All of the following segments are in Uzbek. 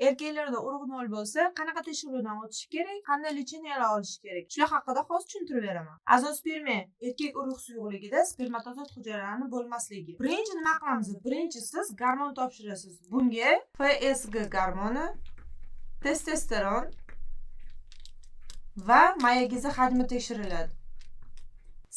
Erkaklarda urug' nol bo'lsa, qanaqa tekshiruvdan o'tish kerak, qanday licheniyalar olish kerak? Shular haqida hozir tushuntirib beraman. Azospermiya erkak urug' suyuqligida spermatozod hujayralarini bo'lmasligi. Birinchi nima qilamiz? Birinchi siz gormon topshirasiz. Bunga FSG gormoni, testosteron va mayagizi hajmi tekshiriladi.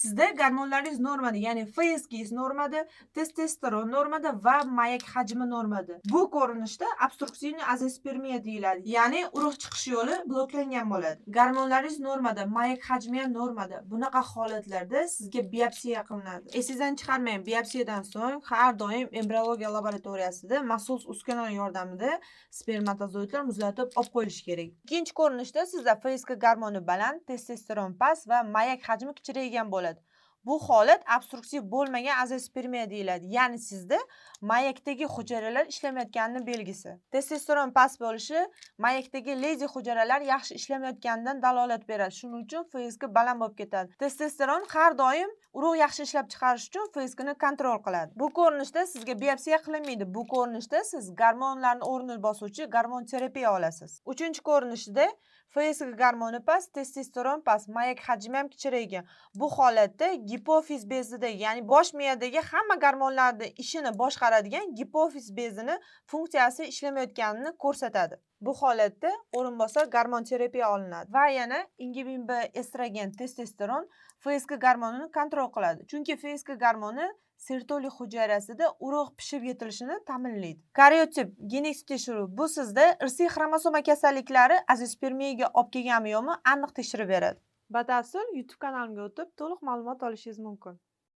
Sizda gormonlaringiz normada, ya'ni FSGingiz normada, testosteron normada va mayak hajmi normada. Bu ko'rinishda obstruksion azospermiya deyiladi. Ya'ni urug' chiqish yo'li bloklangan bo'ladi. Gormonlaringiz normada, mayak hajmi ham normada. Bunaqa holatlarda sizga biopsiya qilinadi. Esingizdan chiqarmang, biopsiyadan so'ng har doim embriologiya laboratoriyasida maxsus uskuna yordamida spermatozoidlar muzlatib olib qo'yilishi kerak. Ikkinchi ko'rinishda sizda FSG gormoni baland, testosteron past va mayak hajmi kichraygan bo'ladi. Bu holat obstruktiv bo'lmagan azospermiya deyiladi. Ya'ni sizda mayakdagi hujayralar ishlamayotganining belgisi. Testosteron past bo'lishi mayakdagi lezi hujayralar yaxshi ishlamayotganidan dalolat beradi. Shuning uchun FSG baland bo'lib ketadi. Testosteron har doim urug' yaxshi ishlab chiqarish uchun FSG ni kontrol qiladi. Bu ko'rinishda sizga biopsiya qilinmaydi. Bu ko'rinishda siz gormonlarni o'rnini bosuvchi gormon terapiya olasiz. Uchinchi ko'rinishda FSG gormoni past, testosteron past, mayak hajmi ham kichraygan. Bu holatda gipofiz bezida, ya'ni bosh miyadagi hamma gormonlarning ishini boshqaradigan gipofiz bezini funksiyasi ishlamayotganini ko'rsatadi. Bu holatda o'rinbosar gormon terapiya olinadi va yana ingibin B estrogen, testosteron FSG gormonini kontrol qiladi. Chunki FSG gormoni sertoli hujayrasida urug' pishib yetilishini ta'minlaydi. Karyotip genetik tekshiruv bu sizda irsiy xromosoma kasalliklari azospermiyaga olib kelganmi yo'qmi aniq tekshirib beradi. Batafsil YouTube kanalimga o'tib to'liq ma'lumot olishingiz mumkin.